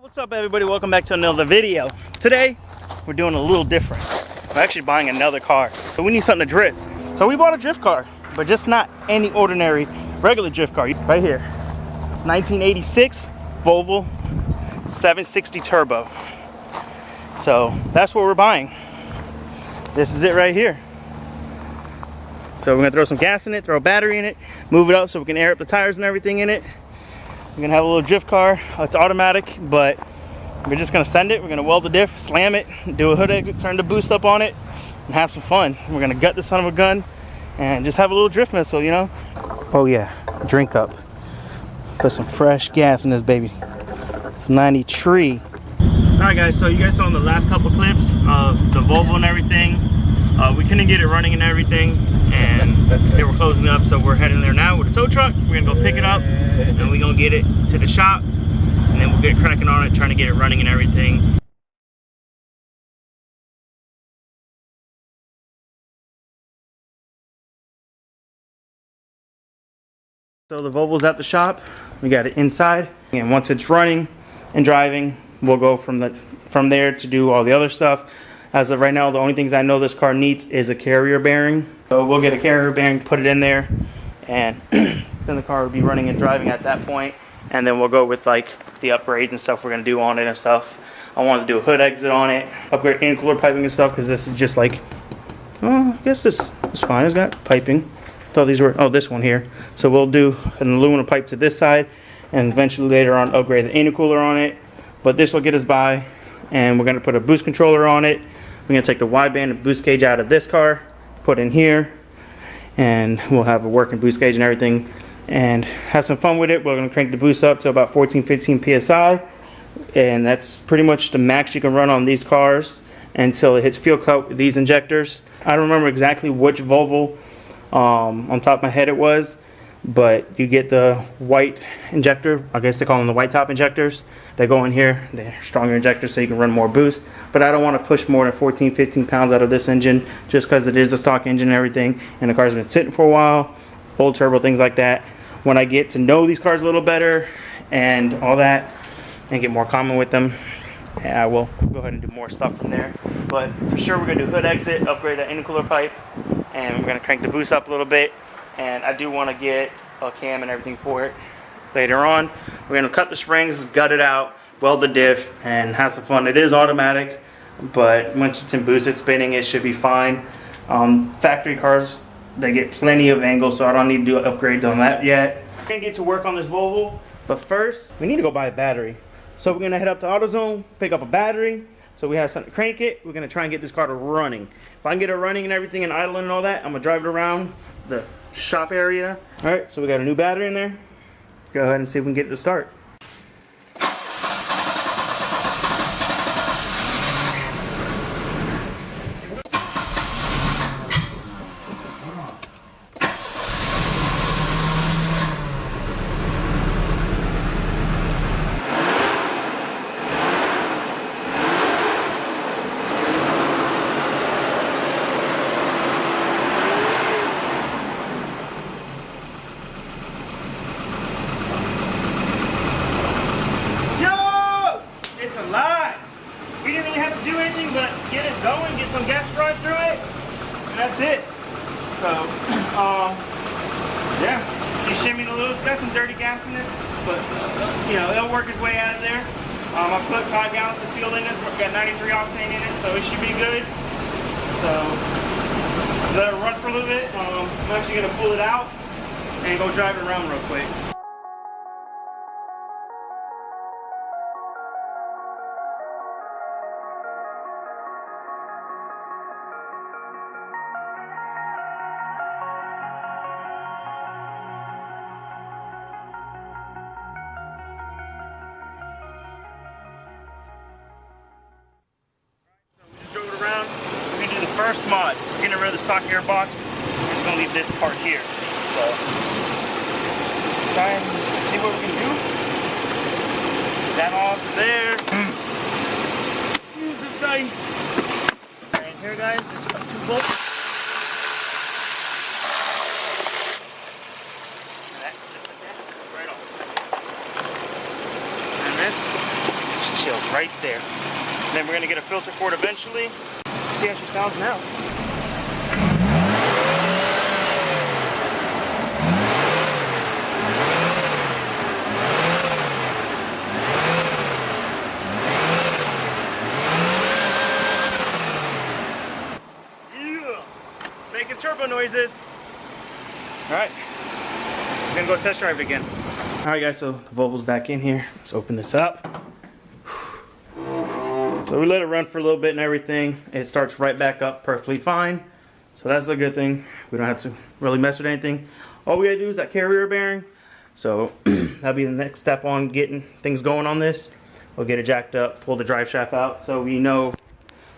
What's up everybody, welcome back to another video. Today we're doing a little different. We're actually buying another car, but we need something to drift. So we bought a drift car, but just not any ordinary regular drift car. Right here, 1986 Volvo 760 Turbo. So that's what we're buying. This is it right here. So we're gonna throw some gas in it, throw a battery in it, move it up so we can air up the tires and everything in it. We're gonna have a little drift car. It's automatic, but we're just gonna send it. We're gonna weld the diff, slam it, do a hood exit, turn the boost up on it, and have some fun. We're gonna gut the son of a gun and just have a little drift missile, you know? Oh yeah, drink up. Put some fresh gas in this baby. Some 93. Alright guys, so you guys saw in the last couple clips of the Volvo and everything. We couldn't get it running and everything, and they were closing up, so we're heading there now with a tow truck. We're gonna go pick it up, and we're gonna get it to the shop, and then we'll get cracking on it, trying to get it running and everything. So the Volvo's at the shop. We got it inside, and once it's running and driving, we'll go from there to do all the other stuff. As of right now, the only things I know this car needs is a carrier bearing. So we'll get a carrier bearing, put it in there, and then the car will be running and driving at that point. And then we'll go with like the upgrades and stuff we're gonna do on it and stuff. I wanted to do a hood exit on it, upgrade intercooler piping and stuff, because this is just like, oh, I guess this is fine. It's got piping. I thought these were, oh, this one here. So we'll do an aluminum pipe to this side, and eventually later on upgrade the intercooler on it. But this will get us by, and we're gonna put a boost controller on it. We're gonna take the wideband and boost gauge out of this car, put in here, and we'll have a working boost gauge and everything, and have some fun with it. We're gonna crank the boost up to about 14-15 PSI, and that's pretty much the max you can run on these cars until it hits fuel cut with these injectors. I don't remember exactly which Volvo on top of my head it was, but you get the white injector. I guess they call them the white top injectors. They go in here, they're stronger injectors so you can run more boost. But I don't want to push more than 14-15 pounds out of this engine, just because it is a stock engine and everything, and the car's been sitting for a while, old turbo, things like that. When I get to know these cars a little better and all that, and get more common with them, I will go ahead and do more stuff from there. But for sure we're going to do hood exit, upgrade that intercooler pipe, and we're going to crank the boost up a little bit. And I do want to get a cam and everything for it later on. We're going to cut the springs, gut it out, weld the diff, and have some fun. It is automatic, but once it's in boosted spinning, it should be fine. Factory cars, they get plenty of angle, so I don't need to do an upgrade on that yet. We're going to get to work on this Volvo, but first, we need to go buy a battery. So we're going to head up to AutoZone, pick up a battery, so we have something to crank it. We're going to try and get this car to running. If I can get it running and everything and idling and all that, I'm going to drive it around the shop area. All right, so we got a new battery in there. Go ahead and see if we can get it to start. We didn't really have to do anything but get it going, get some gas drive through it, and that's it. So, yeah, she's shimmying a little. It's got some dirty gas in it, but you know, it'll work its way out of there. I put 5 gallons of fuel in it. We've got 93 octane in it, so it should be good. So, let it run for a little bit. I'm actually gonna pull it out and go drive it around real quick. First mod, we're getting rid of the stock gearbox. We're just gonna leave this part here. So, let's see what we can do. That off there. Use it right. And here, guys, there's 2 bolts. That, just like that, right off. And this windshield right there. Then we're gonna get a filter for it eventually. See how she sounds now. Yeah, making turbo noises. All right, we're gonna go test drive again. All right, guys, so the Volvo's back in here. Let's open this up. So we let it run for a little bit and everything. It starts right back up perfectly fine. So that's a good thing. We don't have to really mess with anything. All we gotta do is that carrier bearing. So that'll be the next step on getting things going on this. We'll get it jacked up, pull the drive shaft out, so we know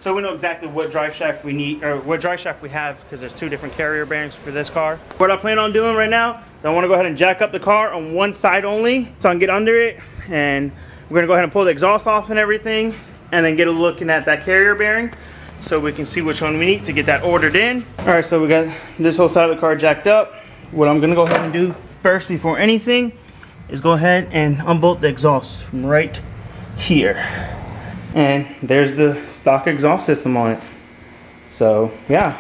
exactly what drive shaft we need, or what drive shaft we have, because there's two different carrier bearings for this car. What I plan on doing right now is I want to go ahead and jack up the car on one side only, so I can get under it, and we're gonna go ahead and pull the exhaust off and everything, and then get a looking at that carrier bearing, so we can see which one we need to get that ordered in. All right, so we got this whole side of the car jacked up. What I'm gonna go ahead and do first before anything is go ahead and unbolt the exhaust from right here. And there's the stock exhaust system on it. So yeah,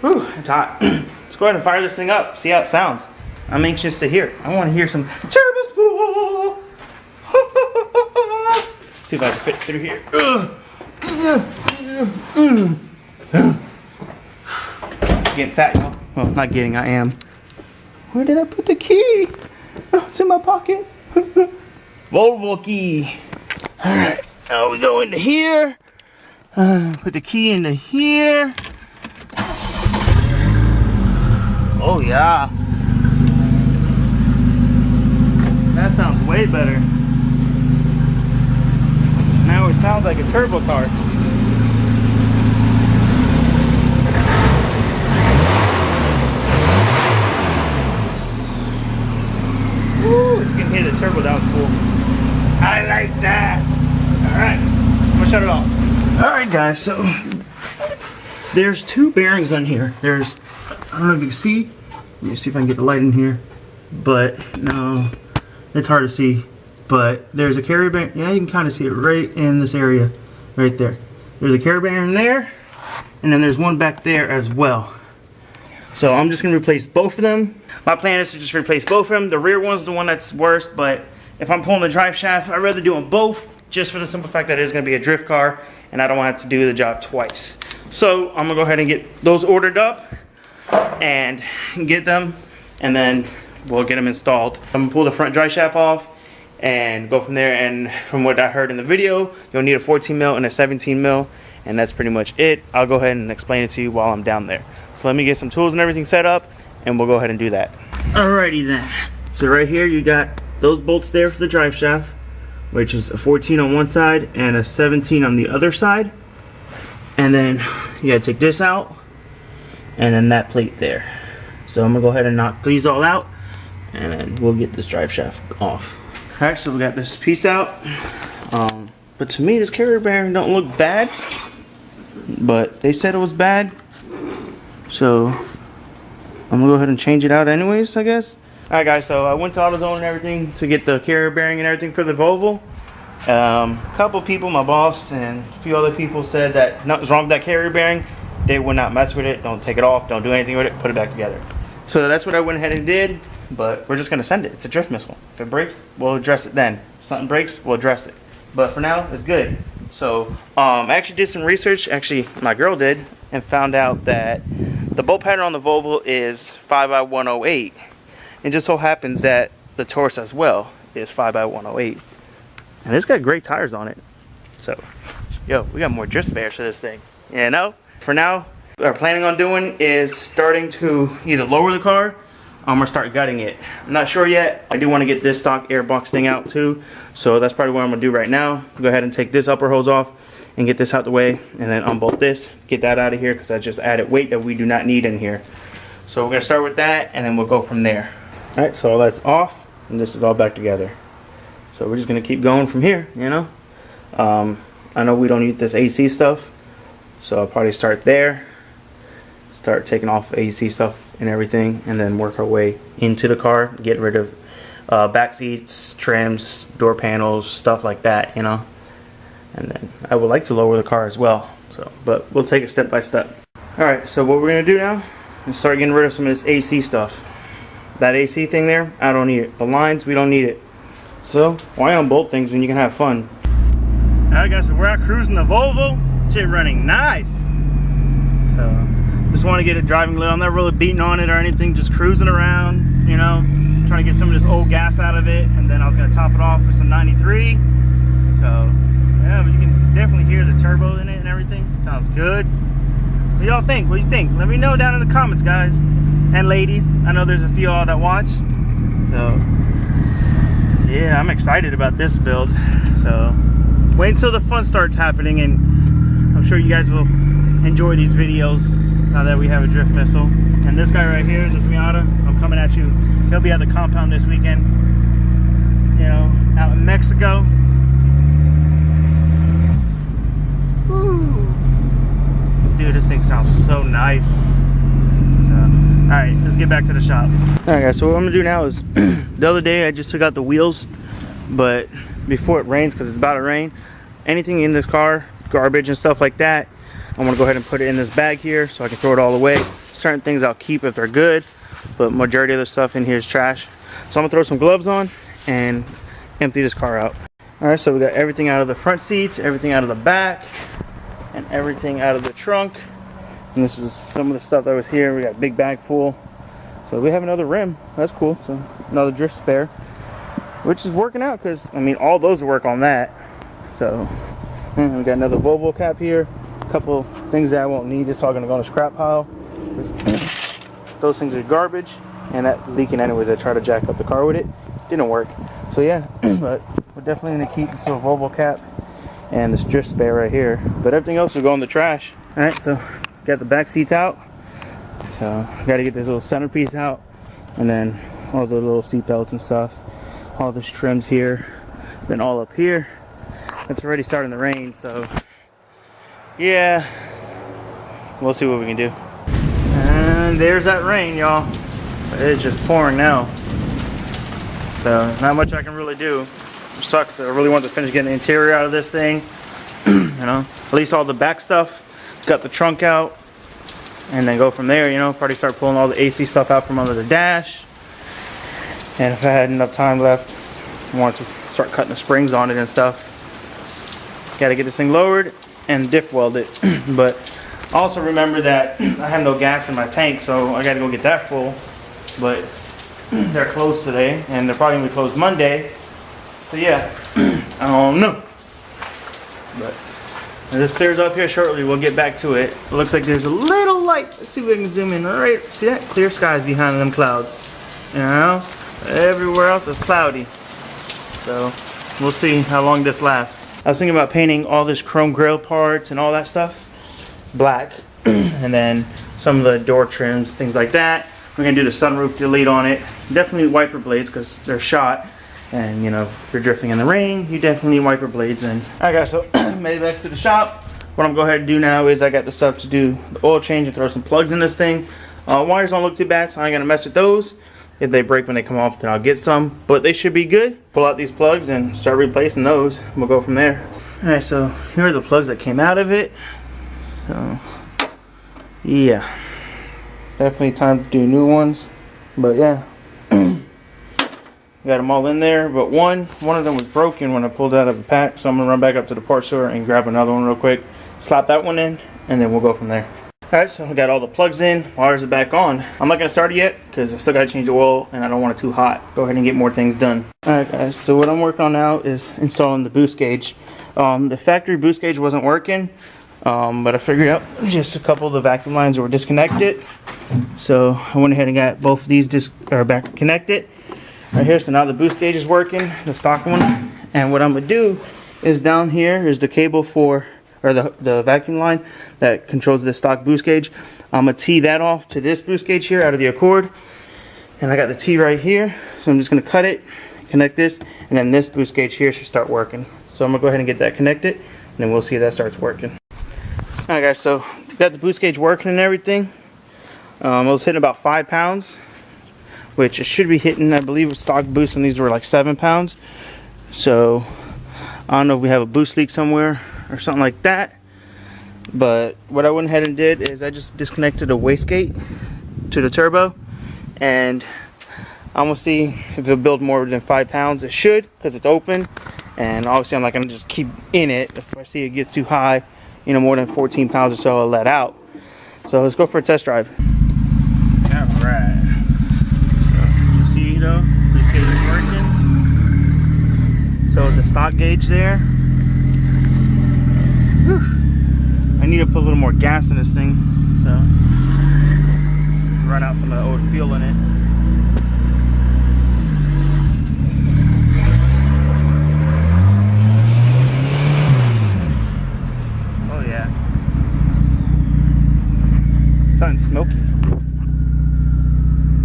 whew, it's hot. Let's go ahead and fire this thing up, see how it sounds. I'm anxious to hear it. I want to hear some turbo spool. See if I can fit through here. Getting fat, y'all. Well, not getting, I am. Where did I put the key? Oh, it's in my pocket. Volvo key. All right. Now we go into here, put the key into here. Oh yeah, that sounds way better. Now it sounds like a turbo car. Woo, you can hear the turbo, that was cool. I like that. Alright, I'm gonna shut it off. Alright guys, so there's two bearings on here. There's, I don't know if you can see. Let me see if I can get the light in here. But no, it's hard to see. But there's a carrier bearing. Yeah, you can kind of see it right in this area. Right there. There's a carrier bearing there. And then there's one back there as well. So I'm just gonna replace both of them. My plan is to just replace both of them. The rear one's the one that's worst, but if I'm pulling the drive shaft, I'd rather do them both, just for the simple fact that it's going to be a drift car and I don't want to have to do the job twice. So I'm going to go ahead and get those ordered up and get them, and then we'll get them installed. I'm going to pull the front drive shaft off and go from there. And from what I heard in the video, you'll need a 14 mil and a 17 mil, and that's pretty much it. I'll go ahead and explain it to you while I'm down there. So let me get some tools and everything set up and we'll go ahead and do that. Alrighty then. So right here you got those bolts there for the drive shaft, which is a 14 on one side and a 17 on the other side. And then you gotta take this out, and then that plate there. So I'm gonna go ahead and knock these all out, and then we'll get this drive shaft off. Alright, so we got this piece out. But to me, this carrier bearing don't look bad, but they said it was bad. So I'm gonna go ahead and change it out anyways, I guess. Alright guys, so I went to AutoZone and everything to get the carrier bearing and everything for the Volvo. A couple people, my boss and a few other people, said that nothing's wrong with that carrier bearing. They would not mess with it, don't take it off, don't do anything with it, put it back together. So that's what I went ahead and did, but we're just going to send it. It's a drift missile. If it breaks, we'll address it then. If something breaks, we'll address it. But for now, it's good. So I actually did some research, actually my girl did, and found out that the bolt pattern on the Volvo is 5x108. It just so happens that the Taurus as well is 5x108. And it's got great tires on it. So, yo, we got more drift spares for this thing. You know? For now, what we're planning on doing is starting to either lower the car or start gutting it. I'm not sure yet. I do want to get this stock airbox thing out too. So that's probably what I'm going to do right now. Go ahead and take this upper hose off and get this out the way. And then unbolt this. Get that out of here because I just added weight that we do not need in here. So we're going to start with that and then we'll go from there. Alright, so all that's off and this is all back together. So we're just going to keep going from here, you know. I know we don't need this AC stuff. So I'll probably start there. Start taking off AC stuff and everything. And then work our way into the car. Get rid of back seats, trims, door panels, stuff like that, you know. and then I would like to lower the car as well. So, but we'll take it step by step. All right, so what we're gonna do now is start getting rid of some of this AC stuff. That AC thing there, I don't need it. The lines, we don't need it. So why unbolt things when you can have fun? All right, guys, so we're out cruising the Volvo. Shit running nice. So just want to get it driving a little. I'm not really beating on it or anything, just cruising around, you know, trying to get some of this old gas out of it, and then I was gonna top it off with some 93. So yeah, but you can definitely hear the turbo in it and everything. It sounds good. What do y'all think? What do you think? Let me know down in the comments, guys and ladies. I know there's a few of y'all that watch. So yeah, I'm excited about this build. So wait until the fun starts happening, and I'm sure you guys will enjoy these videos now that we have a drift missile. And this guy right here, this Miata, I'm coming at you. He'll be at the compound this weekend, you know, out in Mexico. Woo. Dude, this thing sounds so nice. So, all right, let's get back to the shop. All right, guys, so what I'm gonna do now is, the other day I just took out the wheels, but before it rains, because it's about to rain, anything in this car, garbage and stuff like that, I'm gonna go ahead and put it in this bag here so I can throw it all away. Certain things I'll keep if they're good, but majority of the stuff in here is trash. So I'm gonna throw some gloves on and empty this car out. All right, so we got everything out of the front seats, everything out of the back, and everything out of the trunk. And this is some of the stuff that was here. We got a big bag full. So we have another rim. That's cool. So another drift spare, which is working out because, I mean, all those work on that. So and we got another Volvo cap here. A couple things that I won't need. It's all going to go in a scrap pile. Those things are garbage. And that leaking anyways. I tried to jack up the car with it. Didn't work. So yeah, but we're definitely going to keep this little Volvo cap and this drift spare right here. But everything else will go in the trash. All right, so got the back seats out. So got to get this little centerpiece out. And then all the little seat belts and stuff. All this trims here. Then all up here. It's already starting to rain, so yeah, we'll see what we can do. And there's that rain, y'all. It's just pouring now, so not much I can really do. It sucks. I really want to finish getting the interior out of this thing. You know, at least all the back stuff. Got the trunk out, and then go from there. You know, probably start pulling all the AC stuff out from under the dash. And if I had enough time left, I wanted to start cutting the springs on it and stuff. Got to get this thing lowered and diff weld it. But also remember that I have no gas in my tank, so I got to go get that full. But they're closed today, and they're probably going to be closed Monday. So yeah, I don't know. But when this clears up here shortly, we'll get back to it. It looks like there's a little light. Let's see if we can zoom in. All right, see that? Clear skies behind them clouds. You know, everywhere else is cloudy. So we'll see how long this lasts. I was thinking about painting all this chrome grille parts and all that stuff black, and then some of the door trims, things like that. We're gonna do the sunroof delete on it. Definitely wiper blades because they're shot, and you know, if you're drifting in the rain, you definitely need wiper blades. And all right, guys, so made it back to the shop. What I'm going to go ahead and do now is I got the stuff to do the oil change and throw some plugs in this thing. Wires don't look too bad, so I ain't gonna mess with those. If they break when they come off, then I'll get some, but they should be good. Pull out these plugs and start replacing those. We'll go from there. All right, so here are the plugs that came out of it. So yeah, definitely time to do new ones. But yeah, got them all in there, but one of them was broken when I pulled out of the pack, so I'm gonna run back up to the parts store and grab another one real quick, slap that one in, and then we'll go from there. Alright, so I got all the plugs in, wires are back on. I'm not going to start it yet because I still got to change the oil and I don't want it too hot. Go ahead and get more things done. Alright guys, so what I'm working on now is installing the boost gauge. The factory boost gauge wasn't working, but I figured out just a couple of the vacuum lines were disconnected. So I went ahead and got both of these back connected. Right here, so now the boost gauge is working, the stock one. And what I'm going to do is down here is the cable for the vacuum line that controls the stock boost gauge. I'm going to tee that off to this boost gauge here out of the Accord. And I got the T right here. So I'm just going to cut it, connect this, and then this boost gauge here should start working. So I'm going to go ahead and get that connected, and then we'll see if that starts working. Alright guys, so got the boost gauge working and everything. I was hitting about 5 pounds, which it should be hitting, I believe stock boost on these were like 7 pounds. So I don't know if we have a boost leak somewhere or something like that. But what I went ahead and did is I just disconnected a wastegate to the turbo, and I'm gonna see if it'll build more than 5 pounds. It should, because it's open, and obviously I'm not gonna just keep in it. If I see it gets too high, you know, more than 14 pounds or so, I'll let out. So let's go for a test drive. All right. So you see though, the gauge is working. So it's a stock gauge there. Whew. I need to put a little more gas in this thing, so run out some of the old fuel in it. Oh yeah, something smoky.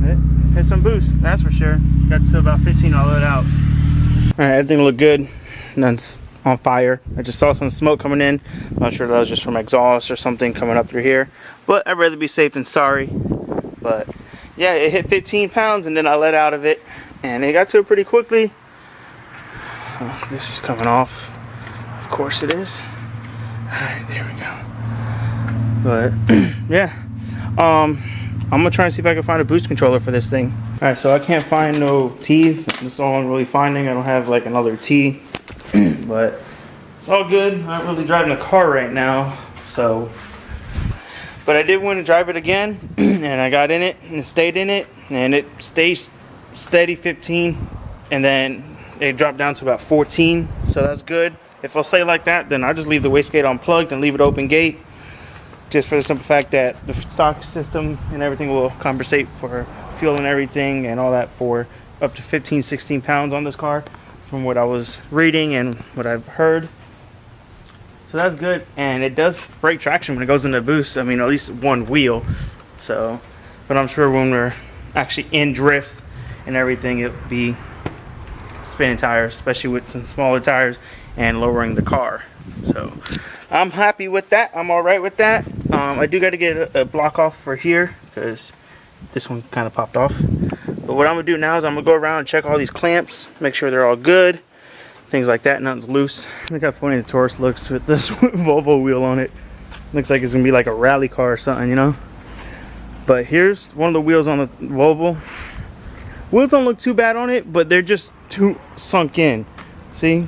It hit some boost, that's for sure. Got to about 15, I'll let it out. All right, everything looked good. None's on fire. I just saw some smoke coming in. I'm not sure if that was just from exhaust or something coming up through here, but I'd rather be safe than sorry. But yeah, it hit 15 pounds and then I let out of it, and it got to it pretty quickly. Oh, this is coming off. Of course it is. All right, there we go. But yeah, I'm gonna try and see if I can find a boost controller for this thing. All right, so I can't find no T's. That's all I'm really finding. I don't have like another T. But it's all good. I'm not really driving a car right now, so. But I did want to drive it again, and I got in it and stayed in it, and it stays steady 15, and then it dropped down to about 14, so that's good. If I'll stay like that, then I'll just leave the wastegate unplugged and leave it open gate, just for the simple fact that the stock system and everything will compensate for fuel and everything and all that for up to 15, 16 pounds on this car, from what I was reading and what I've heard. So that's good, and it does break traction when it goes into boost. I mean, at least one wheel. So, but I'm sure when we're actually in drift and everything, it'll be spinning tires, especially with some smaller tires and lowering the car. So I'm happy with that. I'm all right with that. I do got to get a block off for here because this one kind of popped off. But what I'm gonna do now is I'm gonna go around and check all these clamps, make sure they're all good, things like that, nothing's loose. Look how funny the Taurus looks with this Volvo wheel on it. Looks like it's gonna be like a rally car or something, you know. But here's one of the wheels on the Volvo. Wheels don't look too bad on it, but they're just too sunk in. See,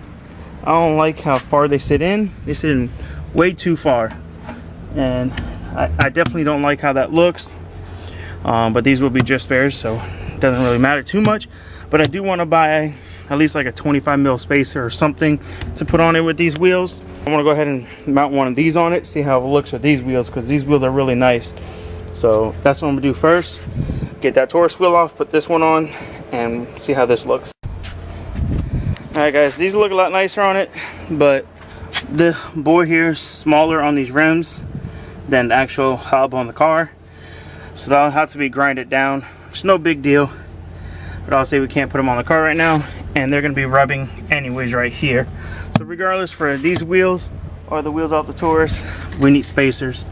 I don't like how far they sit in. They sit in way too far, and I definitely don't like how that looks. But these will be just spares, so it doesn't really matter too much. But I do want to buy at least like a 25 mil spacer or something to put on it with these wheels. I want to go ahead and mount one of these on it, see how it looks with these wheels, because these wheels are really nice. So that's what I'm gonna do first. Get that Taurus wheel off, put this one on, and see how this looks. Alright guys, these look a lot nicer on it, but the bore here is smaller on these rims than the actual hub on the car. So that'll have to be grinded down. It's no big deal, but I'll say we can't put them on the car right now, and they're gonna be rubbing anyways right here. So regardless, for these wheels or the wheels off the Taurus, we need spacers.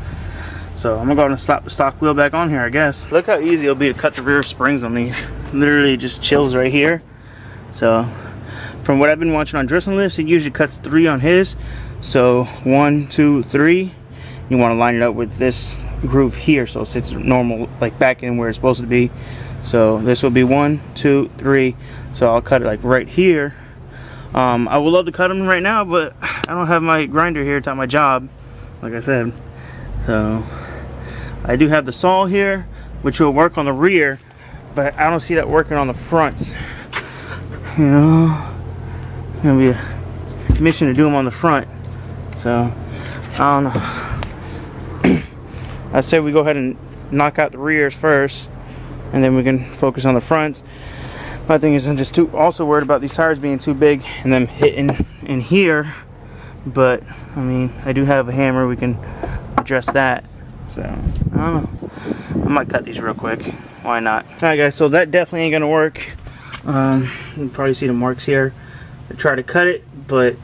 So I'm gonna go ahead and slap the stock wheel back on here, I guess. Look how easy it'll be to cut the rear springs on these. Literally just chills right here. So from what I've been watching on Drifting Lifts, it usually cuts 3 on his. So 1, 2, 3. You want to line it up with this groove here, so it sits normal, like back in where it's supposed to be. So this will be 1, 2, 3. So I'll cut it like right here. I would love to cut them right now, but I don't have my grinder here. It's at my job, like I said. So I do have the saw here, which will work on the rear, but I don't see that working on the fronts. You know, it's gonna be a mission to do them on the front. So I don't know. I say we go ahead and knock out the rears first, and then we can focus on the fronts. My thing is, I'm just also worried about these tires being too big and them hitting in here. But I mean, I do have a hammer, we can address that. So I don't know, I might cut these real quick, why not. All right guys, so that definitely ain't gonna work. You can probably see the marks here. I tried to cut it, but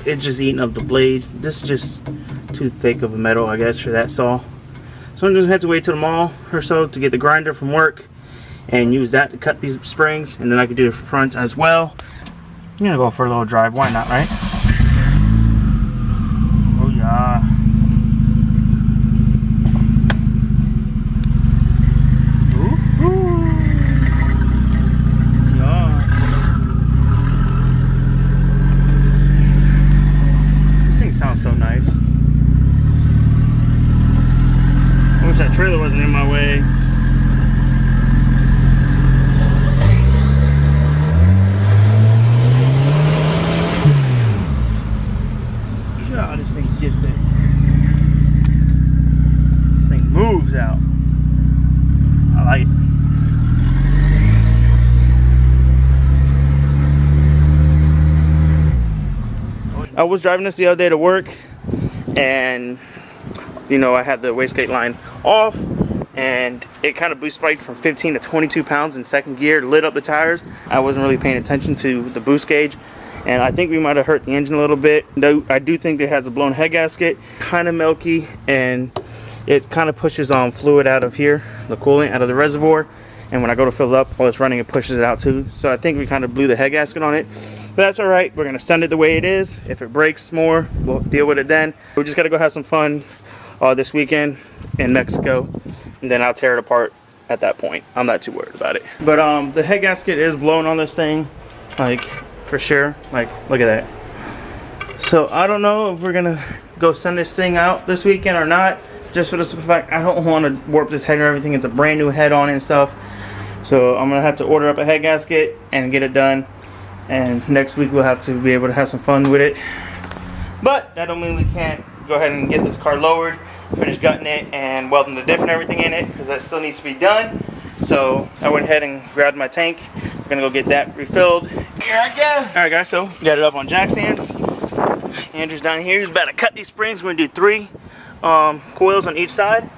it's just eating up the blade. This is just too thick of a metal, I guess, for that saw. So I'm just gonna have to wait till the mall or so to get the grinder from work and use that to cut these springs, and then I could do the front as well. I'm gonna go for a little drive, why not, right? gets it. This thing moves out. I like it. I was driving this the other day to work, and you know, I had the wastegate line off, and it kind of boost spiked from 15 to 22 pounds in second gear, lit up the tires. I wasn't really paying attention to the boost gauge, and I think we might have hurt the engine a little bit. Though I do think it has a blown head gasket, kind of milky, and it kind of pushes fluid out of here, the coolant out of the reservoir, and when I go to fill it up while it's running, it pushes it out too. So I think we kind of blew the head gasket on it. But that's all right. We're gonna send it the way it is. If it breaks more, we'll deal with it then. We just gotta go have some fun this weekend in Mexico, and then I'll tear it apart at that point. I'm not too worried about it. But the head gasket is blown on this thing, like for sure. Like, look at that. So I don't know if we're gonna go send this thing out this weekend or not. Just for the simple fact, I don't want to warp this head or everything. It's a brand new head on it and stuff. So I'm gonna have to order up a head gasket and get it done. And next week we'll have to be able to have some fun with it. But that don't mean we can't go ahead and get this car lowered, finish gutting it, and welding the diff and everything in it, because that still needs to be done. So I went ahead and grabbed my tank. We're gonna go get that refilled. Here I go. All right, guys. So got it up on jack stands. Andrew's down here. He's about to cut these springs. We're gonna do 3 coils on each side.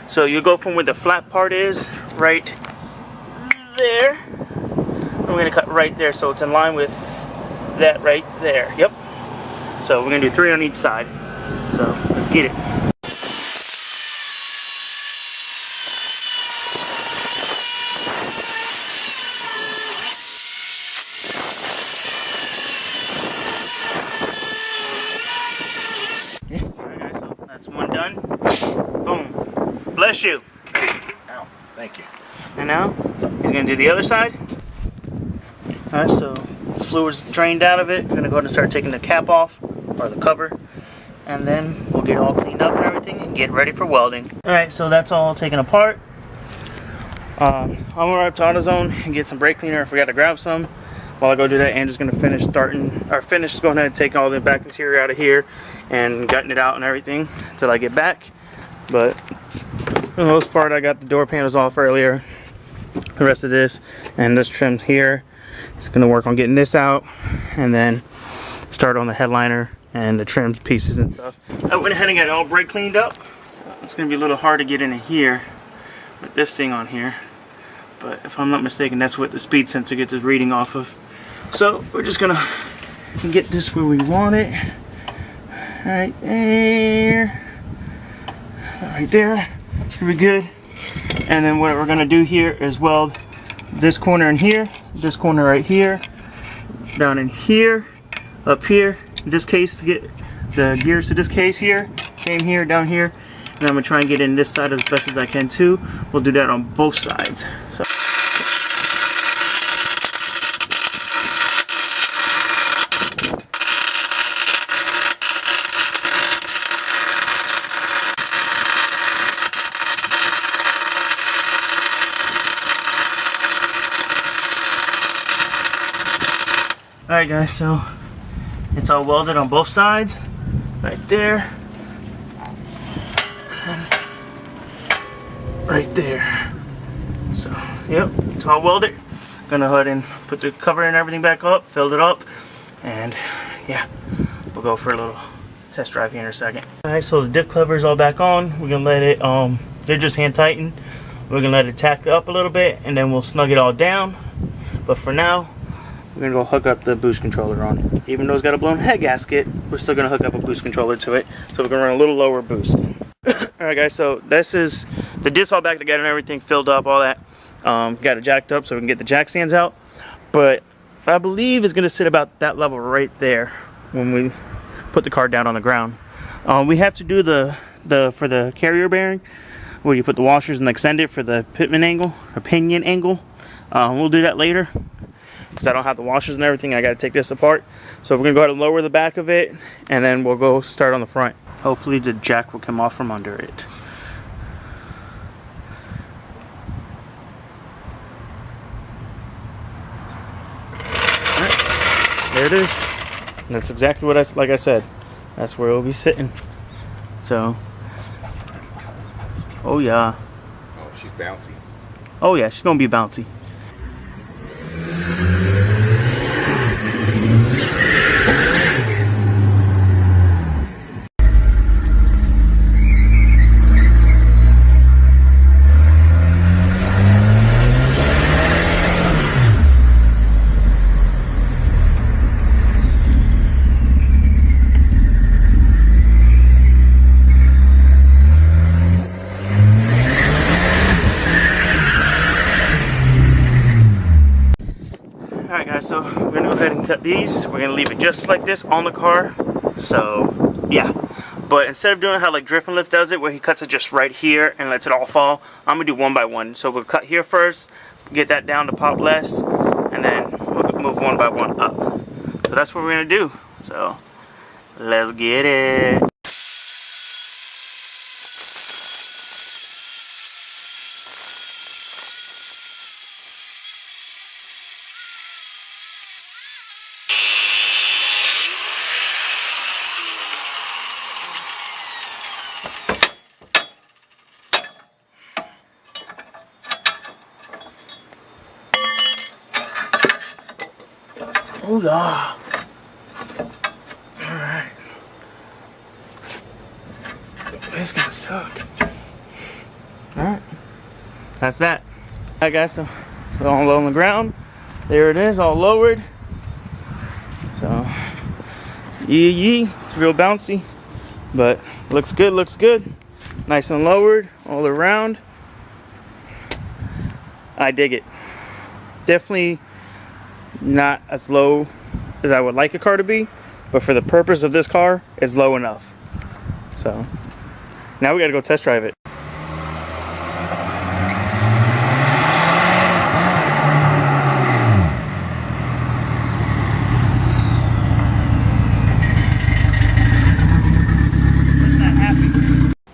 So you go from where the flat part is, right there. We're going to cut right there so it's in line with that right there. Yep. So we're going to do 3 on each side. So let's get it. Alright guys, so that's one done. Boom. Bless you. Ow, thank you. And now he's going to do the other side. Alright, so fluid's drained out of it. We're going to go ahead and start taking the cap off, or the cover, and then we'll get it all cleaned up and everything and get ready for welding. Alright, so that's all taken apart. I'm going to run up to AutoZone and get some brake cleaner. I forgot to grab some. While I go do that, Andrew's going to finish going ahead and take all the back interior out of here and gutting it out and everything until I get back. But for the most part, I got the door panels off earlier. The rest of this and this trim here. It's going to work on getting this out and then start on the headliner and the trim pieces and stuff. I went ahead and got it all brake cleaned up. So it's going to be a little hard to get in here with this thing on here. But if I'm not mistaken, that's what the speed sensor gets its reading off of. So we're just going to get this where we want it. Right there. Right there. Should be good. And then what we're going to do here is weld this corner in here, this corner right here, down in here, up here, this case to get the gears to this case here, same here, down here, and I'm going to try and get in this side as best as I can too. We'll do that on both sides. So. Alright guys, so it's all welded on both sides, right there, and right there. So, yep, it's all welded. Gonna go ahead and put the cover and everything back up, filled it up, and yeah, we'll go for a little test drive here in a second. Alright, so the diff cover is all back on. We're gonna let it, they're just hand tightened. We're gonna let it tack up a little bit, and then we'll snug it all down. But for now, we're gonna go hook up the boost controller on it. Even though it's got a blown head gasket, we're still gonna hook up a boost controller to it. So we're gonna run a little lower boost. Alright guys, so this is the disc all back together and everything, filled up, all that. Got it jacked up so we can get the jack stands out. But I believe it's gonna sit about that level right there when we put the car down on the ground. We have to do for the carrier bearing, where you put the washers and extend it for the pinion angle. We'll do that later, because I don't have the washers and everything. I got to take this apart. So we're going to go ahead and lower the back of it, and then we'll go start on the front. Hopefully the jack will come off from under it. Alright, there it is. And that's exactly what like I said. that's where it'll be sitting. So, oh yeah. Oh, she's bouncy. Oh yeah, she's gonna be bouncy. Alright guys, so we're gonna go ahead and cut these. We're gonna leave it just like this on the car. So yeah. But instead of doing how like Drift and Lift does it, where he cuts it just right here and lets it all fall, I'm gonna do one by one. So we'll cut here first, get that down to pop less, and then we'll move one by one up. So that's what we're gonna do. So let's get it. Oh yeah. Alright. It's gonna suck. Alright. That's that. Alright guys, so all on the ground. There it is, all lowered. So yee. It's real bouncy. But looks good, looks good. Nice and lowered all around. I dig it. Definitely not as low as I would like a car to be, but for the purpose of this car, it's low enough. So now we gotta go test drive it.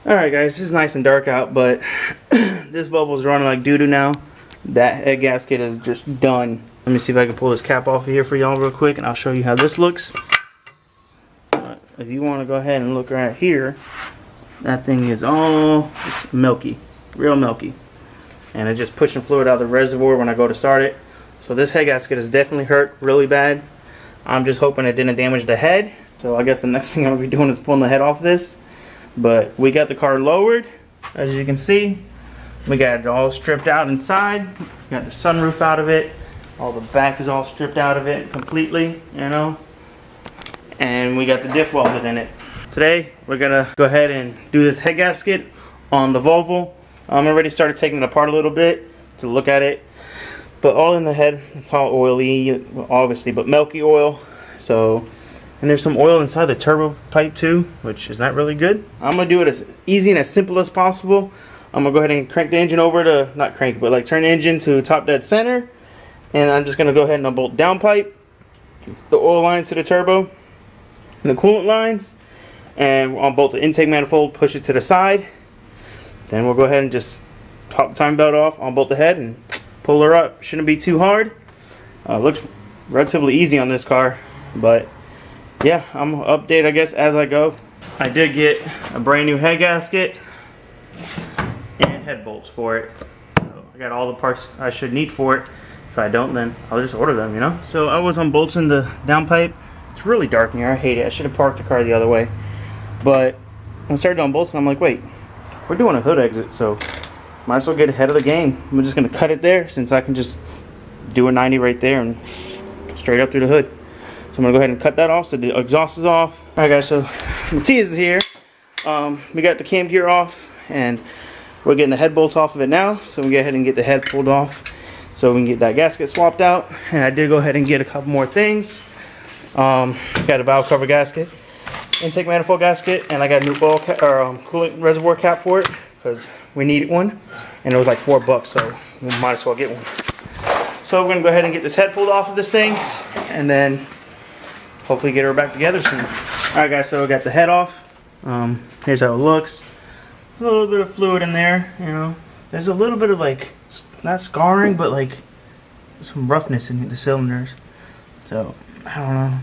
Alright guys, it's nice and dark out, but this Volvo's running like doo-doo now. That head gasket is just done. Let me see if I can pull this cap off of here for y'all real quick, and I'll show you how this looks. But if you want to go ahead and look right here, that thing is all just milky, real milky. And it's just pushing fluid out of the reservoir when I go to start it. So this head gasket is definitely hurt really bad. I'm just hoping it didn't damage the head. So I guess the next thing I'll be doing is pulling the head off this. But we got the car lowered, as you can see. We got it all stripped out inside. Got the sunroof out of it. All the back is all stripped out of it completely, you know. And we got the diff welded in it. Today, we're gonna go ahead and do this head gasket on the Volvo. I'm already started taking it apart a little bit to look at it. But all in the head, it's all oily, obviously, but milky oil. So, and there's some oil inside the turbo pipe too, which is not really good. I'm gonna do it as easy and as simple as possible. I'm gonna go ahead and crank the engine over to, not crank, but like turn the engine to top dead center. And I'm just gonna go ahead and unbolt downpipe, the oil lines to the turbo, and the coolant lines, and we'll unbolt the intake manifold, push it to the side. Then we'll go ahead and just pop the timing belt off, unbolt the head, and pull her up. Shouldn't be too hard. Looks relatively easy on this car, but yeah, I'm gonna update I guess as I go. I did get a brand new head gasket and head bolts for it. So I got all the parts I should need for it. If I don't, then I'll just order them, you know. So I was unbolting the downpipe. It's really dark in here. I hate it. I should have parked the car the other way. But when I started unbolting, I'm like, wait, we're doing a hood exit, so might as well get ahead of the game. I'm just gonna cut it there since I can just do a 90 right there and straight up through the hood. So I'm gonna go ahead and cut that off so the exhaust is off. All right, guys. So Matthias is here. We got the cam gear off, and we're getting the head bolt off of it now. So we go ahead and get the head pulled off, so we can get that gasket swapped out. And I did go ahead and get a couple more things. Got a valve cover gasket, intake manifold gasket, and I got a new oil coolant reservoir cap for it because we needed one, and it was like $4, so we might as well get one. So we're gonna go ahead and get this head pulled off of this thing, and then hopefully get her back together soon. All right, guys. So we got the head off. Here's how it looks. There's a little bit of fluid in there, you know. There's a little bit of like, not scarring, but like some roughness in the cylinders. So I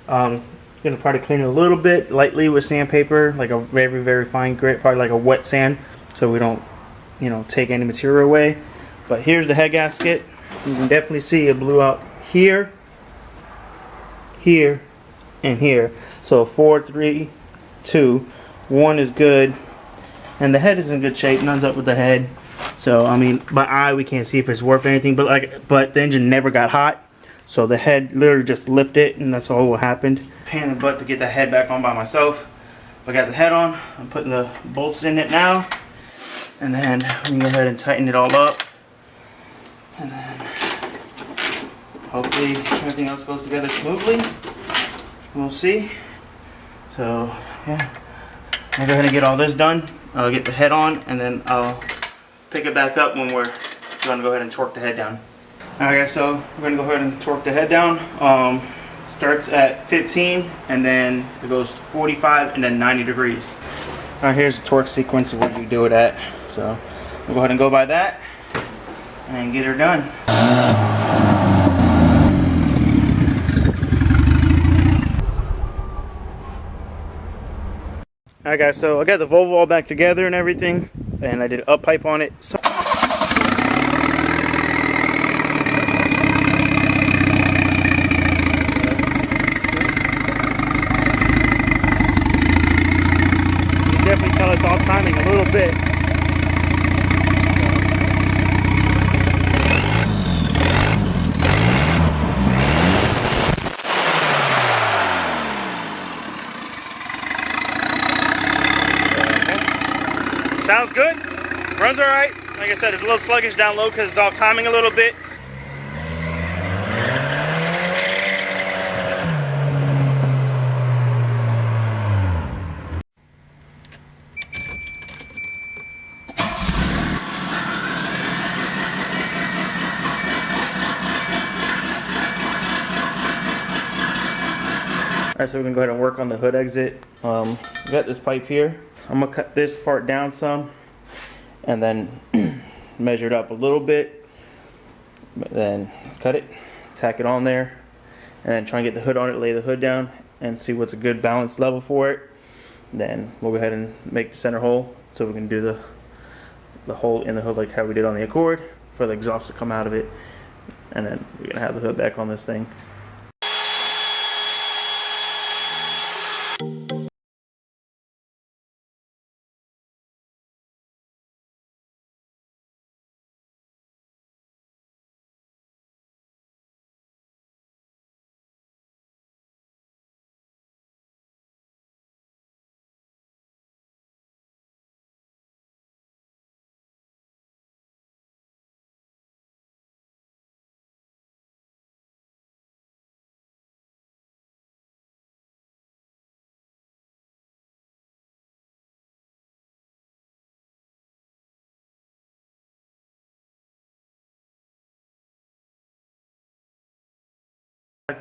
don't know. Gonna probably clean it a little bit lightly with sandpaper, like a very, very fine grit, probably like a wet sand, so we don't, you know, take any material away. But here's the head gasket. You can definitely see it blew out here, here, and here. So 4, 3, 2, 1 is good, and the head is in good shape. None's up with the head. So I mean, by eye we can't see if it's warped or anything, but the engine never got hot. So the head literally just lifted, and that's all what happened. Pain in the butt to get the head back on by myself. I got the head on. I'm putting the bolts in it now, and then we can go ahead and tighten it all up, and then hopefully everything else goes together smoothly. We'll see. So yeah, I'll go ahead and get all this done. I'll get the head on, and then I'll pick it back up when we're going to go ahead and torque the head down. Alright guys, so we're going to go ahead and torque the head down. It starts at 15, and then it goes to 45, and then 90 degrees. Alright, here's the torque sequence of where you do it at. So we'll go ahead and go by that and get her done. Alright guys, so I got the Volvo all back together and everything, and I did an up pipe on it. So definitely tell it's all timing a little bit. Sounds good. Runs all right. Like I said, it's a little sluggish down low because it's off timing a little bit. Alright, so we're going to go ahead and work on the hood exit. We got this pipe here. I'm going to cut this part down some and then measure it up a little bit. But then cut it, tack it on there, and then try and get the hood on it, lay the hood down, and see what's a good balanced level for it. Then we'll go ahead and make the center hole so we can do the hole in the hood like how we did on the Accord for the exhaust to come out of it. And then we're going to have the hood back on this thing.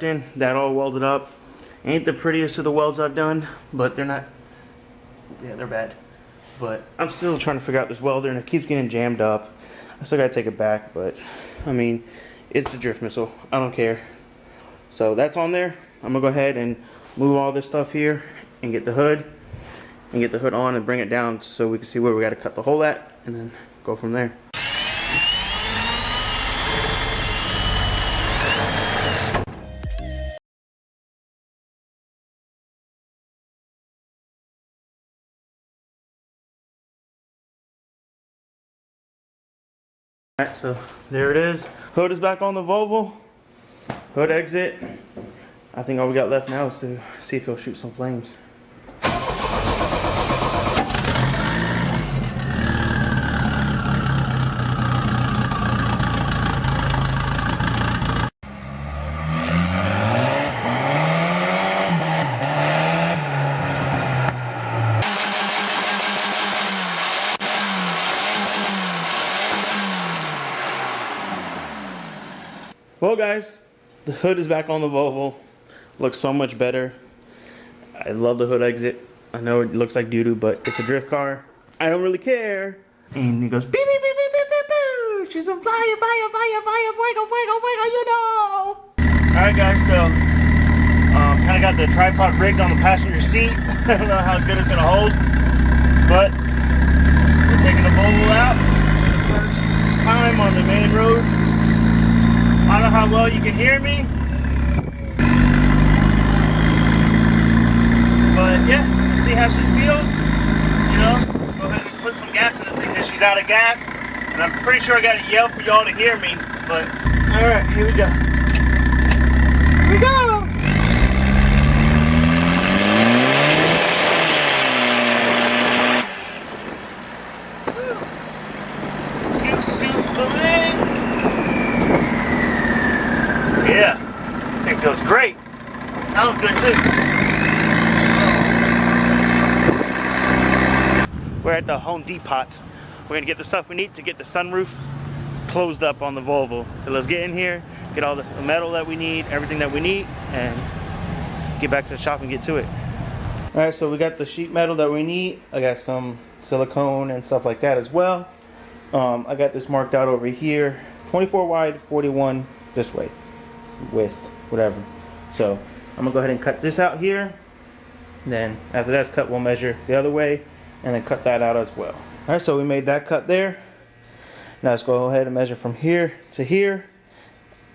In, that all welded up. Ain't the prettiest of the welds I've done, but they're not, yeah, they're bad. But I'm still trying to figure out this welder, and it keeps getting jammed up. I still gotta take it back, but I mean, it's a drift missile. I don't care. So that's on there. I'm gonna go ahead and move all this stuff here and get the hood on and bring it down so we can see where we gotta cut the hole at, and then go from there. Alright, so there it is. Hood is back on the Volvo. Hood exit. I think all we got left now is to see if he'll shoot some flames. Well guys, the hood is back on the Volvo. Looks so much better. I love the hood exit. I know it looks like doo-doo, but it's a drift car. I don't really care. And he goes beep beep beep beep beep beep beep. She's on fire, fire, fire, fire, fuego, fuego, fuego, you know. Alright guys, so kind I got the tripod rigged on the passenger seat. I don't know how good it's gonna hold, but we're taking the Volvo out for the first time on the main road. I don't know how well you can hear me, but yeah, let's see how she feels. You know, go ahead and put some gas in this thing because she's out of gas, and I'm pretty sure I got to yell for y'all to hear me. But all right, here we go. Here we go. Yeah, this thing feels great. That was good too. We're at the Home Depot. We're gonna get the stuff we need to get the sunroof closed up on the Volvo. So let's get in here, get all the metal that we need, everything that we need, and get back to the shop and get to it. All right, so we got the sheet metal that we need. I got some silicone and stuff like that as well. I got this marked out over here, 24 wide, 41 this way, width, whatever. So I'm gonna go ahead and cut this out here. Then after that's cut, we'll measure the other way and then cut that out as well. All right, so we made that cut there. Now let's go ahead and measure from here to here.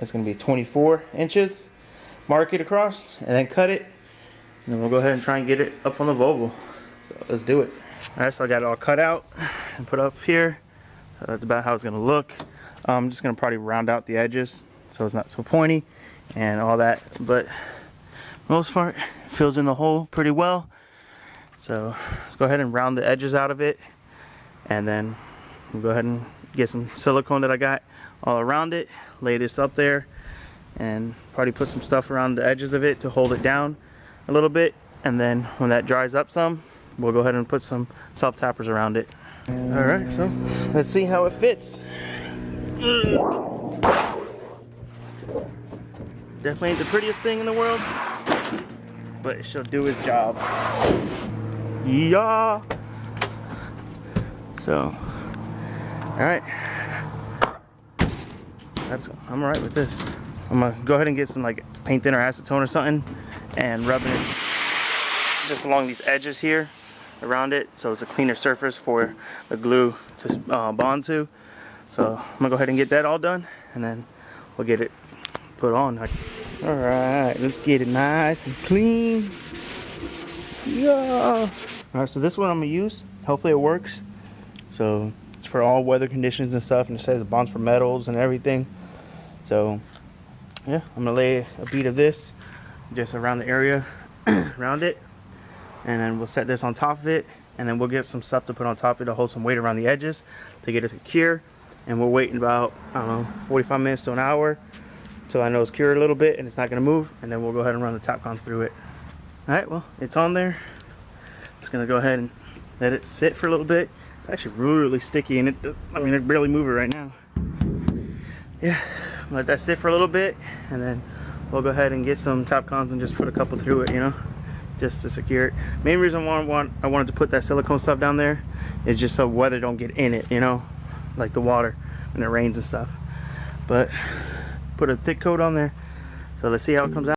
It's gonna be 24 inches. Mark it across and then cut it. And then we'll go ahead and try and get it up on the Volvo. So let's do it. All right, so I got it all cut out and put up here. So that's about how it's gonna look. I'm just gonna probably round out the edges so it's not so pointy and all that, but most part it fills in the hole pretty well. So let's go ahead and round the edges out of it, and then we'll go ahead and get some silicone that I got all around it, lay this up there, and probably put some stuff around the edges of it to hold it down a little bit, and then when that dries up some, we'll go ahead and put some self tappers around it. All right, so let's see how it fits. Definitely ain't the prettiest thing in the world, but it shall do its job. Yeah. So, all right. I'm all right with this. I'm gonna go ahead and get some like paint thinner, acetone or something, and rubbing it just along these edges here around it, so it's a cleaner surface for the glue to bond to. So I'm gonna go ahead and get that all done, and then we'll get it put on. All right, let's get it nice and clean. Yeah. All right, so this one I'm gonna use. Hopefully it works. So it's for all weather conditions and stuff, and it says it bonds for metals and everything. So yeah, I'm gonna lay a bead of this just around the area around it, and then we'll set this on top of it, and then we'll get some stuff to put on top of it to hold some weight around the edges to get it secure. And we're waiting about, I don't know, 45 minutes to an hour till I know it's cured a little bit and it's not gonna move, and then we'll go ahead and run the Tapcon through it. All right, well, it's on there. It's gonna go ahead and let it sit for a little bit. It's actually really sticky, and I mean, it barely move it right now. Yeah, let that sit for a little bit, and then we'll go ahead and get some Tapcons and just put a couple through it, you know, just to secure it. Main reason I wanted to put that silicone stuff down there is just so weather don't get in it, you know, like the water when it rains and stuff. But put a thick coat on there. So let's see how it comes out.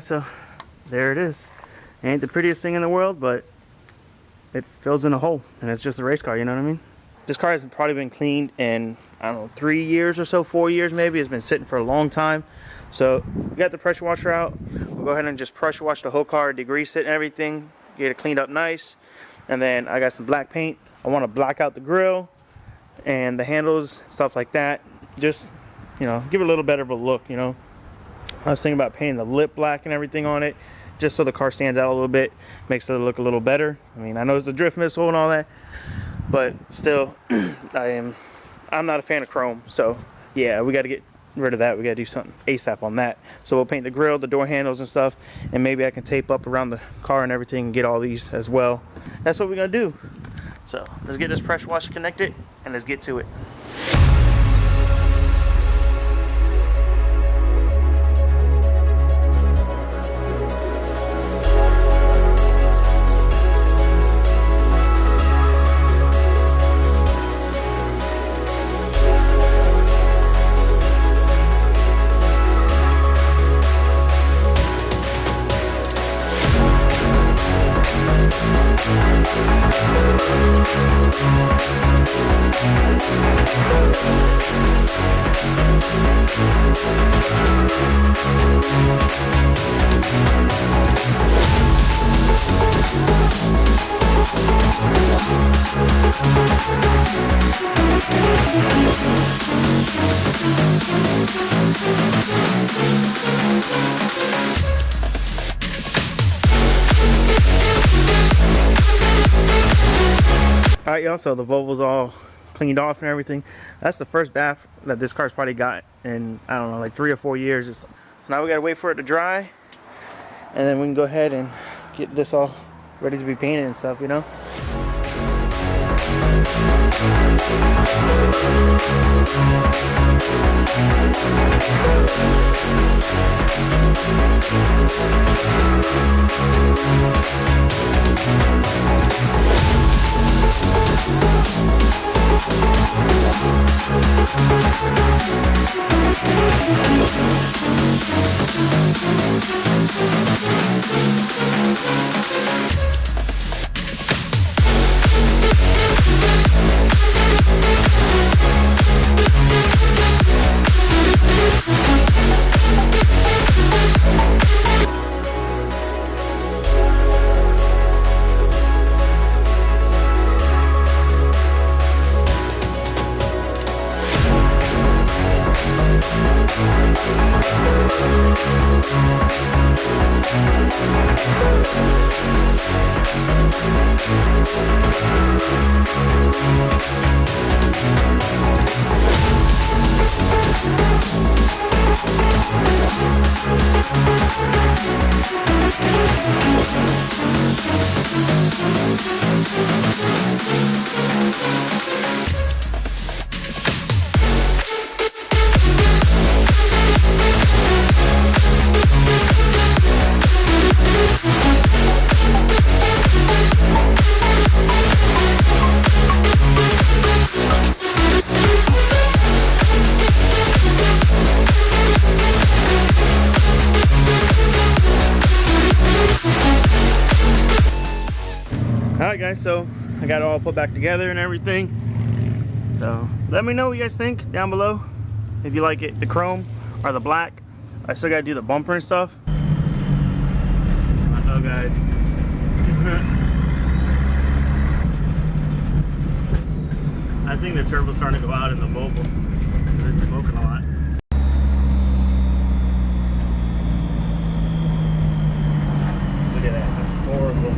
So there it is. It ain't the prettiest thing in the world, but it fills in a hole, and it's just a race car, you know what I mean? This car has probably been cleaned in, I don't know, 3 years or so, 4 years maybe. It's been sitting for a long time. So we got the pressure washer out. We'll go ahead and just pressure wash the whole car, degrease it and everything, get it cleaned up nice. And then I got some black paint. I want to black out the grill and the handles, stuff like that. just, you know, give it a little better of a look, you know. I was thinking about painting the lip black and everything on it, just so the car stands out a little bit, makes it look a little better. I mean, I know it's a drift missile and all that, but still, I'm not a fan of chrome. So yeah, we got to get rid of that. We got to do something ASAP on that. So we'll paint the grill, the door handles and stuff, and maybe I can tape up around the car and everything and get all these as well. That's what we're gonna do. So let's get this pressure washer connected and let's get to it. Alright y'all, so the Volvo's all cleaned off and everything. That's the first bath that this car's probably got in, I don't know, like 3 or 4 years. So now we gotta wait for it to dry, and then we can go ahead and get this all ready to be painted and stuff, you know. Alright guys, so I got it all put back together and everything. So let me know what you guys think down below. If you like it, the chrome or the black. I still gotta do the bumper and stuff. I know guys. I think the turbo's starting to go out in the Volvo. It's smoking a lot. Look at that, that's horrible.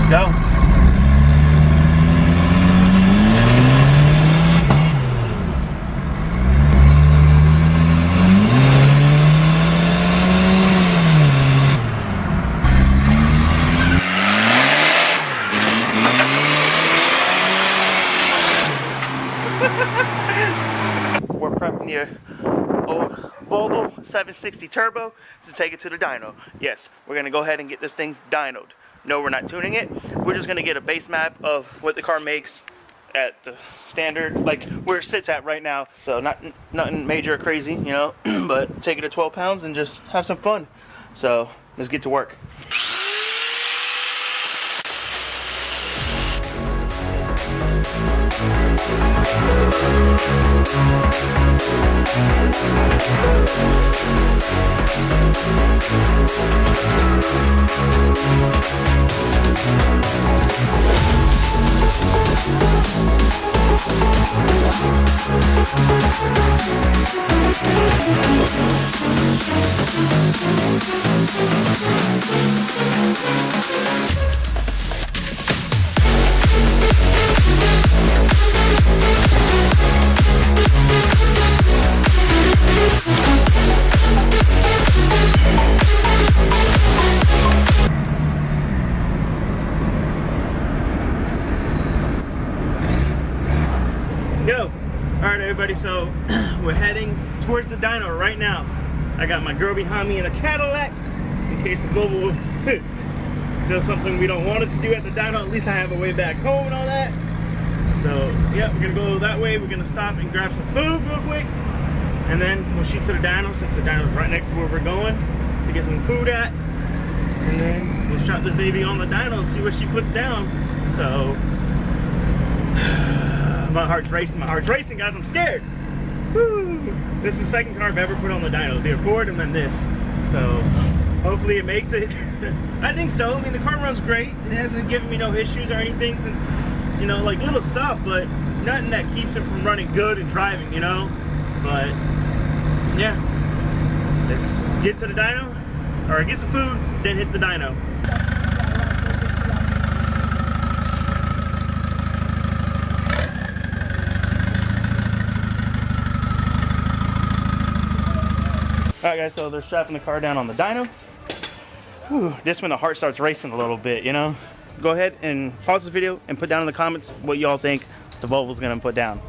Go. We're prepping your old Volvo 760 Turbo to take it to the dyno. Yes, we're gonna go ahead and get this thing dynoed. No, we're not tuning it. We're just gonna get a base map of what the car makes at the standard, like where it sits at right now. So nothing major or crazy, you know, but take it to 12 pounds and just have some fun. So let's get to work. Yo, alright everybody, so we're heading towards the dyno right now. I got my girl behind me in a Cadillac in case the Volvo does something we don't want it to do at the dyno. At least I have a way back home and all that. So yeah, we're gonna go that way. We're gonna stop and grab some food real quick, and then we'll shoot to the dyno since the dyno's right next to where we're going to get some food at, and then we'll shot this baby on the dyno and see what she puts down. So my heart's racing, guys. I'm scared. Woo. This is the second car I've ever put on the dyno. The Accord and then this. So hopefully it makes it. I think so. I mean, the car runs great. It hasn't given me no issues or anything since, you know, like little stuff, but nothing that keeps it from running good and driving, you know. But yeah, let's get to the dyno, or get some food, then hit the dyno. Alright guys, so they're strapping the car down on the dyno. Whew, this when the heart starts racing a little bit, you know? Go ahead and pause the video and put down in the comments what y'all think the Volvo's gonna put down.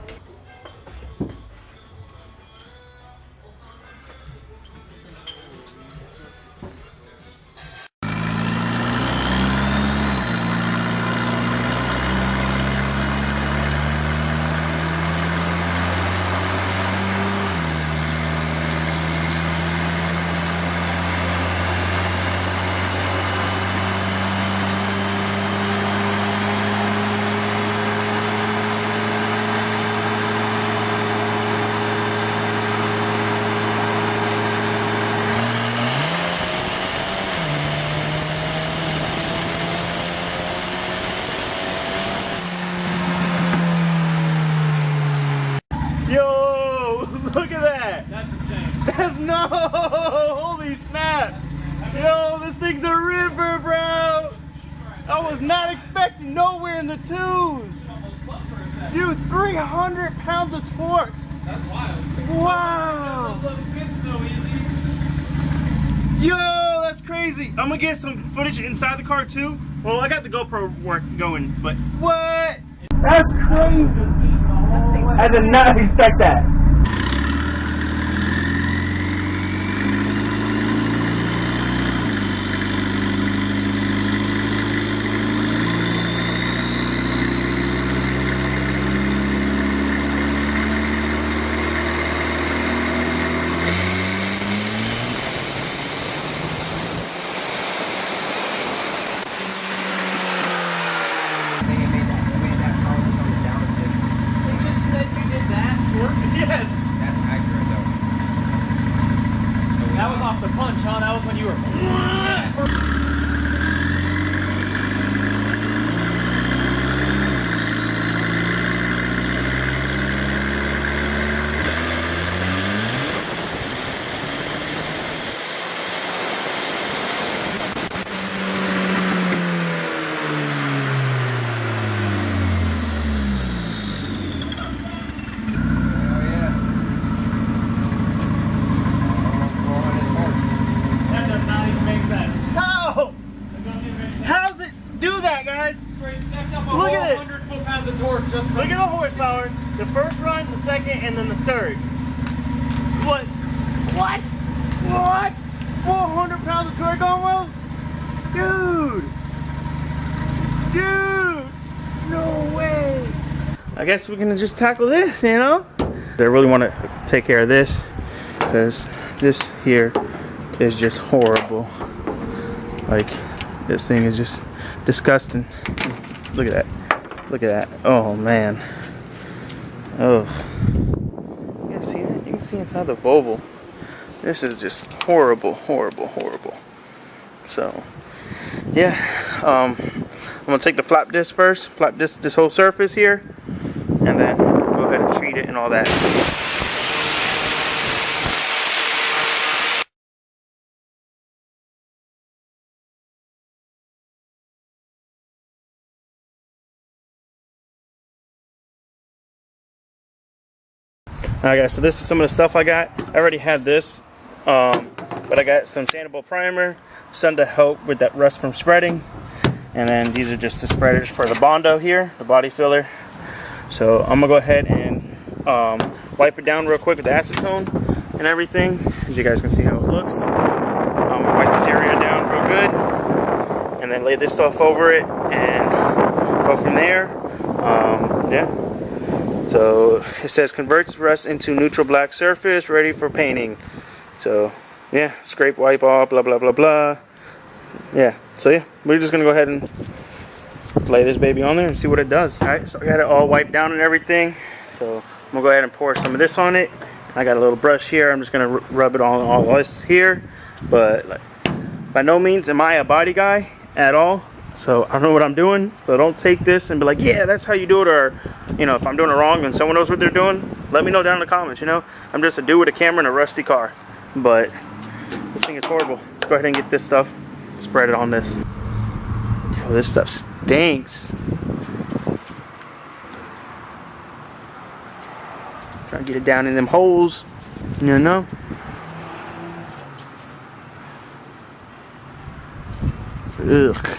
Yo, look at that. That's insane. That's no, holy snap. Yo, this thing's a ripper, bro. I was not expecting nowhere in the twos. Dude, 300 pounds of torque. That's wild. Wow. Those spins so easy. Yo, that's crazy. I'm gonna get some footage inside the car too. Well, I got the GoPro work going, but what? That's crazy. I did not expect that. Yes. That's accurate though. That was off the punch, huh? That was when you were. Look at it. 100 foot-pounds of torque just from... Look at the horsepower. The first run, the second, and then the third. What? What? What? 400 pounds of torque almost? Dude. Dude. No way. I guess we're gonna just tackle this, you know? I really want to take care of this because this here is just horrible. Like, this thing is just disgusting. Look at that. Look at that. Oh man. Oh. You can see it. You can see inside the Volvo. This is just horrible, horrible, horrible. So, yeah. I'm gonna take the flap disc first. Flap this whole surface here, and then go ahead and treat it and all that. Alright guys, so this is some of the stuff I got. I already had this, but I got some sandable primer, some to help with that rust from spreading, and then these are just the spreaders for the Bondo here, the body filler. So I'm gonna go ahead and wipe it down real quick with the acetone and everything, as you guys can see how it looks. I'm gonna wipe this area down real good, and then lay this stuff over it, and go from there. Yeah. So it says converts rust into neutral black surface ready for painting. So yeah, scrape, wipe off, blah blah blah blah. Yeah, so yeah, we're just gonna go ahead and lay this baby on there and see what it does. Alright, so I got it all wiped down and everything. So I'm gonna go ahead and pour some of this on it. I got a little brush here. I'm just gonna rub it on all this here. But like, by no means am I a body guy at all. So I don't know what I'm doing. So don't take this and be like, yeah, that's how you do it. Or, you know, if I'm doing it wrong and someone knows what they're doing, let me know down in the comments, you know. I'm just a dude with a camera and a rusty car. But this thing is horrible. Let's go ahead and get this stuff, spread it on this. Yo, this stuff stinks. Trying to get it down in them holes, you know. Ugh.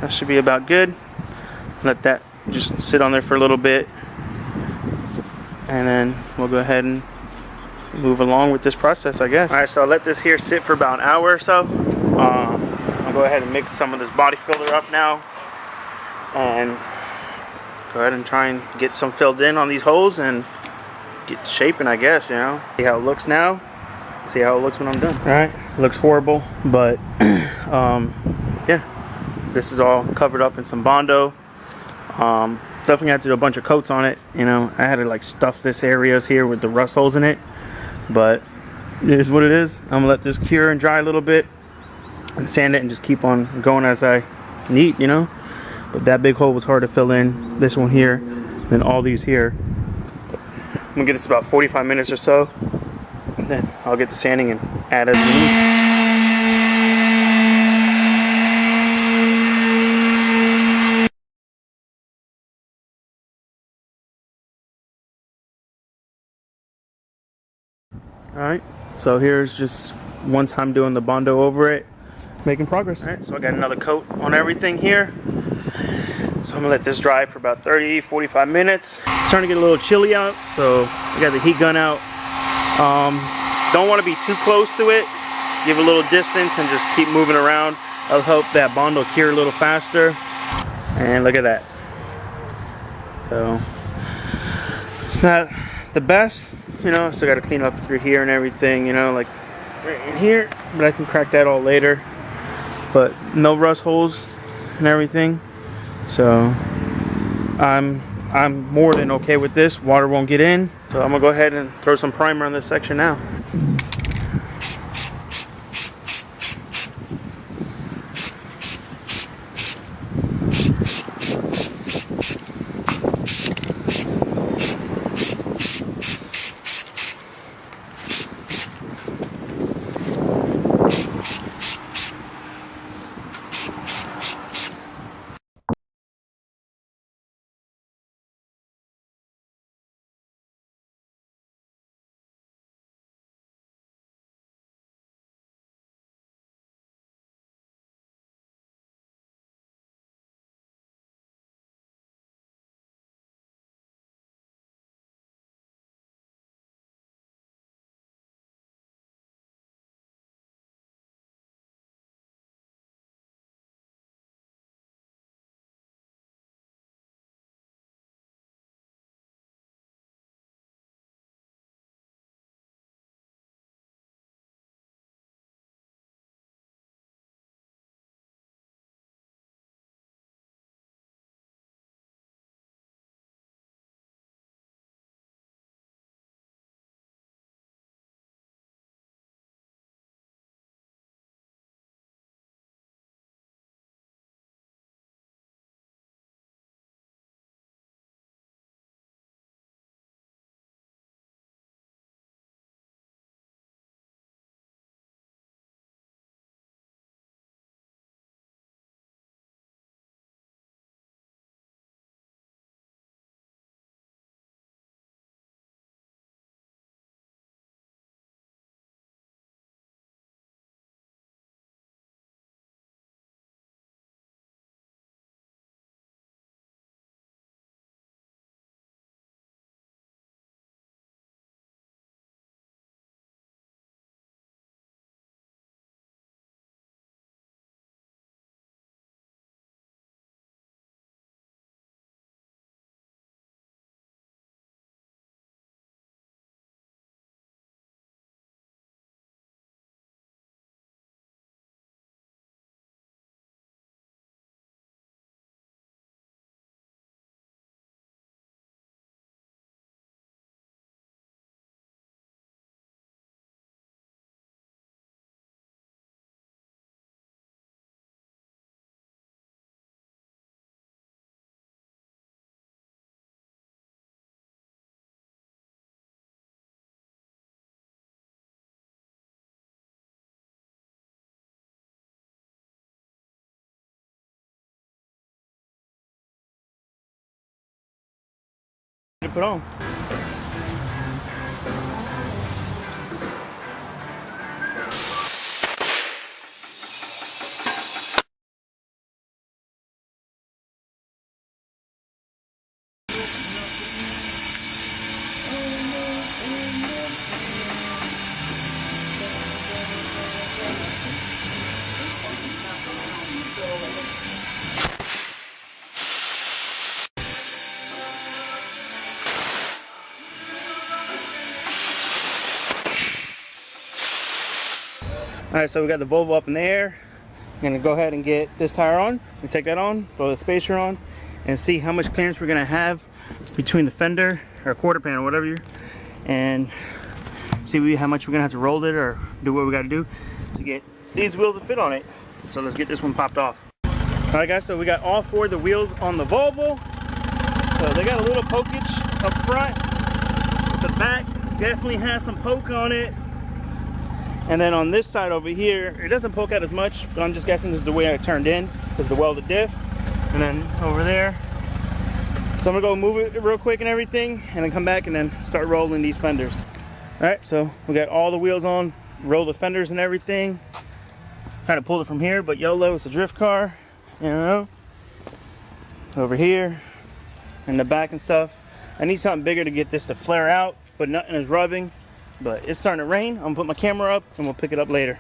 That should be about good. Let that just sit on there for a little bit, and then we'll go ahead and move along with this process, I guess. Alright, so I'll let this here sit for about an hour or so. I'll go ahead and mix some of this body filler up now, and go ahead and try and get some filled in on these holes and get shaping, I guess, you know. See how it looks now, see how it looks when I'm done. Alright, looks horrible, but yeah, this is all covered up in some Bondo. Definitely had to do a bunch of coats on it, you know. I had to like stuff this areas here with the rust holes in it, but it is what it is. I'm gonna let this cure and dry a little bit and sand it and just keep on going as I need, you know. But that big hole was hard to fill in. This one here, then all these here. I'm gonna get this about 45 minutes or so, and then I'll get the sanding and add as we need. Alright, so here's just one time doing the Bondo over it, making progress. Alright, so I got another coat on everything here. So I'm gonna let this dry for about 30-45 minutes. It's starting to get a little chilly out, so I got the heat gun out. Don't want to be too close to it. Give a little distance and just keep moving around. That'll help that Bondo cure a little faster. And look at that. So it's not the best, you know. Still got to clean up through here and everything, you know, like right in here. But I can crack that all later. But no rust holes and everything. So I'm more than okay with this. Water won't get in. So I'm gonna go ahead and throw some primer on this section now. to put on. Alright, so we got the Volvo up in the air. I'm gonna go ahead and get this tire on and take that on, throw the spacer on, and see how much clearance we're gonna have between the fender or quarter panel, whatever you're, and see how much we're gonna have to roll it or do what we gotta do to get these wheels to fit on it. So let's get this one popped off. Alright guys, so we got all 4 of the wheels on the Volvo. So they got a little pokage up front. The back definitely has some poke on it. And then on this side over here, it doesn't poke out as much, but I'm just guessing this is the way I turned in, because the welded diff. And then over there. So I'm gonna go move it real quick and everything, and then come back and then start rolling these fenders. All right, so we got all the wheels on, roll the fenders and everything. Kind of pulled it from here, but YOLO, it's a drift car, you know. Over here, in the back and stuff. I need something bigger to get this to flare out, but nothing is rubbing. But it's starting to rain. I'm gonna put my camera up and we'll pick it up later.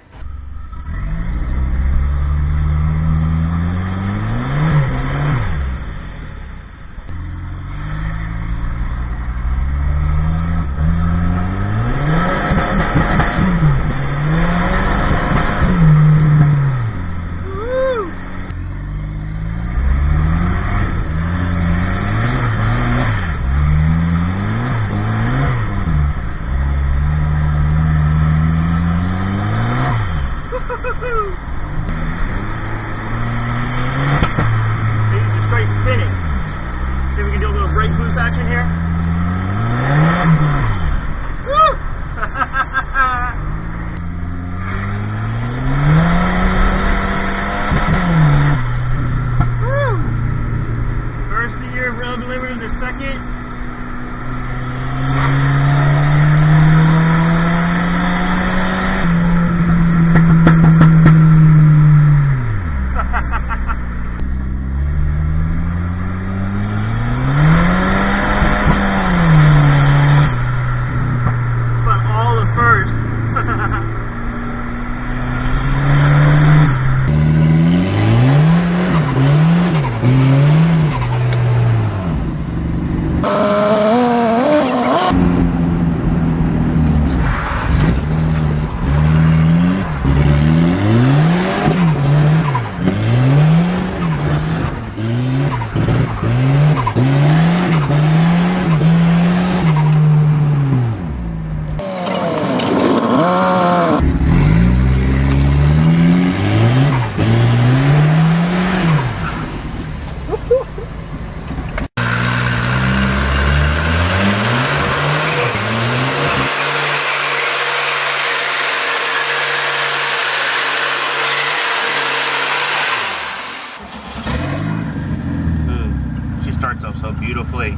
So beautifully.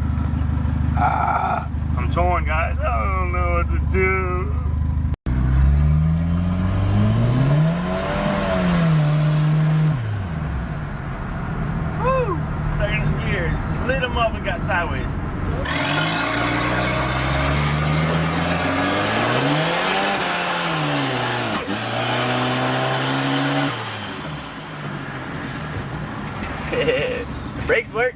I'm torn, guys. I don't know what to do. Woo! Second gear. Lit them up and got sideways. Brakes work.